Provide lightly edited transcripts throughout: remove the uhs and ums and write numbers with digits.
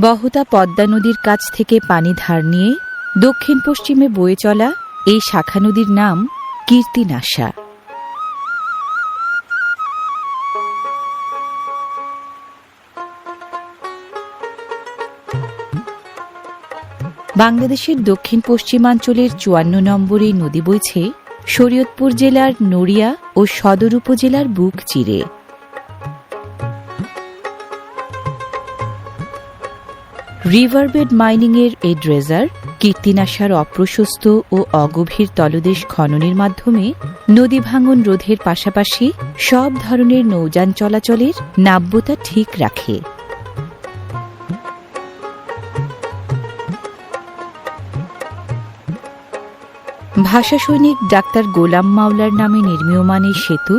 বহতা পদ্মা নদীর কাছ থেকে পানি ধার নিয়ে দক্ষিণ পশ্চিমে বয়ে চলা এই শাখা নদীর নাম কীর্তিনাশা। বাংলাদেশের দক্ষিণ পশ্চিমাঞ্চলের ৫৪ নম্বর এই নদী বইছে শরীয়তপুর জেলার নড়িয়া ও সদর উপজেলার বুক চিরে। রিভারবেড মাইনিংয়ের এই ড্রেজার কীর্তিনাশার অপ্রশস্ত ও অগভীর তলদেশ খননের মাধ্যমে নদী ভাঙন রোধের পাশাপাশি সব ধরনের নৌযান চলাচলের নাব্যতা ঠিক রাখে। ভাষা সৈনিক ডাক্তার গোলাম মাওলার নামে নির্মীয়মান এই সেতু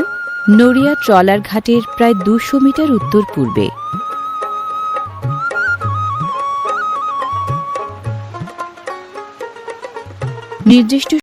নড়িয়া ট্রলার ঘাটের প্রায় ২০০ মিটার উত্তর পূর্বে। নির্দিষ্ট